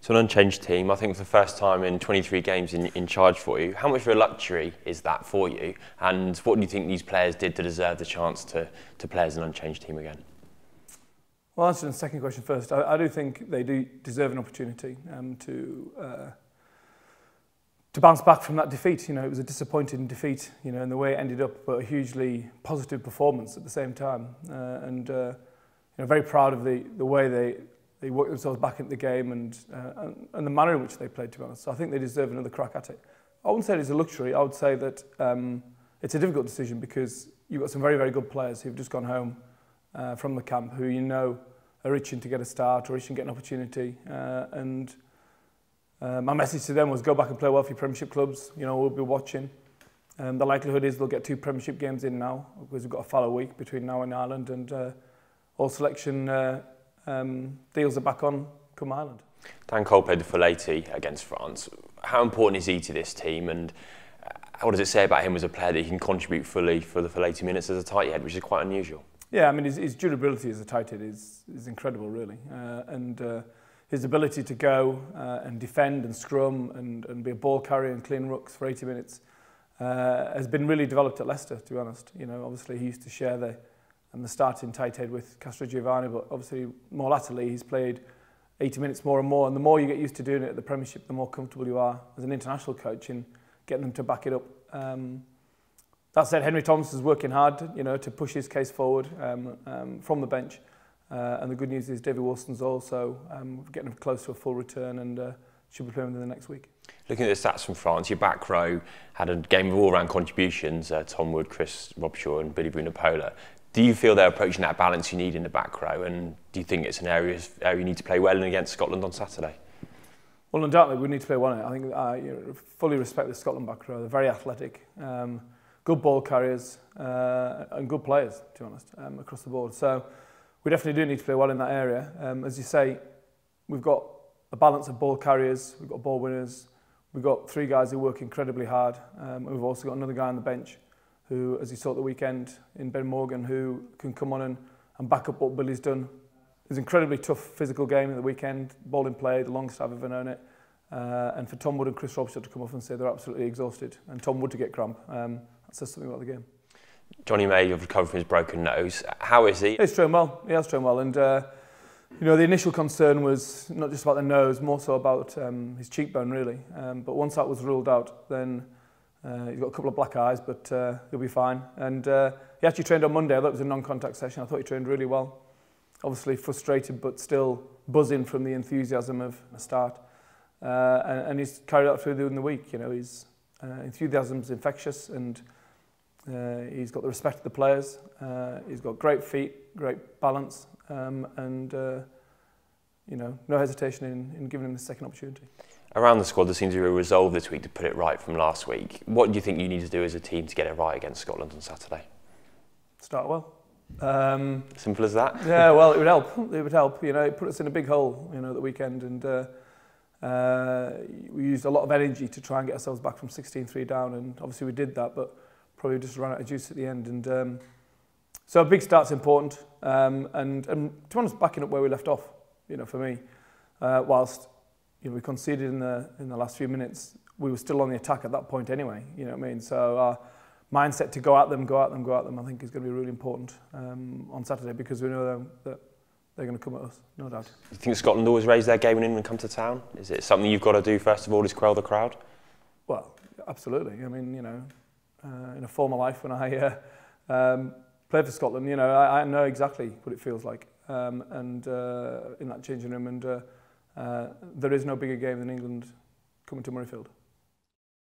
So an unchanged team, I think for the first time in 23 games in charge for you. How much of a luxury is that for you? And what do you think these players did to deserve the chance to play as an unchanged team again? Well, answering the second question first, I do think they do deserve an opportunity to bounce back from that defeat. You know, it was a disappointing defeat, you know, in the way it ended up, but a hugely positive performance at the same time. You know, very proud of the way they worked themselves back into the game and the manner in which they played, to be honest. So I think they deserve another crack at it. I wouldn't say it's a luxury. I would say that it's a difficult decision because you've got some very, very good players who've just gone home from the camp who you know are itching to get a start or itching to get an opportunity. My message to them was go back and play well for your Premiership clubs. You know, we'll be watching. The likelihood is they'll get 2 Premiership games in now because we've got a fallow week between now and Ireland, and all selection deals are back on come Ireland. Dan Cole played the full 80 against France. How important is he to this team, and what does it say about him as a player that he can contribute fully for the full 80 minutes as a tight head, which is quite unusual? Yeah, I mean, his durability as a tight head is incredible, really. His ability to go and defend and scrum and be a ball carrier and clean rucks for 80 minutes has been really developed at Leicester, to be honest. You know, obviously he used to share the starting tight head with Castrogiovanni, but obviously more latterly he's played 80 minutes more and more, and the more you get used to doing it at the Premiership, the more comfortable you are as an international coach in getting them to back it up. That said, Henry Thomas is working hard, you know, to push his case forward from the bench. And the good news is David Wilson's also getting close to a full return and should be playing within the next week. Looking at the stats from France, your back row had a game of all-round contributions, Tom Wood, Chris Robshaw and Billy Vunipola. Do you feel they're approaching that balance you need in the back row, and do you think it's an area you need to play well in against Scotland on Saturday? Well, undoubtedly we need to play well in it. I think you know, fully respect the Scotland back row. They're very athletic, good ball carriers and good players, to be honest, across the board. So we definitely do need to play well in that area. As you say, we've got a balance of ball carriers, we've got ball winners, we've got 3 guys who work incredibly hard. We've also got another guy on the bench who, as you saw at the weekend, in Ben Morgan, who can come on and back up what Billy's done. It was an incredibly tough physical game at the weekend, ball in play, the longest I've ever known it. And for Tom Wood and Chris Robshaw to come off and say they're absolutely exhausted, and Tom Wood to get cramp, that says something about the game. Johnny May, you've recovered from his broken nose. How is he? He's trained well. He has trained well, and you know, the initial concern was not just about the nose, more so about his cheekbone, really. But once that was ruled out, then he's got a couple of black eyes, but he'll be fine. And he actually trained on Monday. I thought it was a non-contact session. I thought he trained really well. Obviously frustrated, but still buzzing from the enthusiasm of a start. And he's carried out through the week. You know, his enthusiasm's infectious, and he's got the respect of the players. He's got great feet, great balance, and you know, no hesitation in giving him a second opportunity. Around the squad, there seems to be a resolve this week to put it right from last week. What do you think you need to do as a team to get it right against Scotland on Saturday? Start well. Simple as that? Yeah, well, it would help. It would help. You know, it put us in a big hole, you know, the weekend, and we used a lot of energy to try and get ourselves back from 16-3 down, and obviously we did that, but probably just ran out of juice at the end. And so a big start's important, and to be honest, backing up where we left off, you know, for me, whilst you know, we conceded in the last few minutes, we were still on the attack at that point anyway, you know what I mean? So our mindset to go at them, I think is going to be really important on Saturday, because we know that they're going to come at us, no doubt. Do you think Scotland always raise their game when England come to town? Is it something you've got to do first of all, is quell the crowd? Well, absolutely. I mean, you know, in a former life when I played for Scotland, you know, I know exactly what it feels like, and in that changing room, and there is no bigger game than England coming to Murrayfield.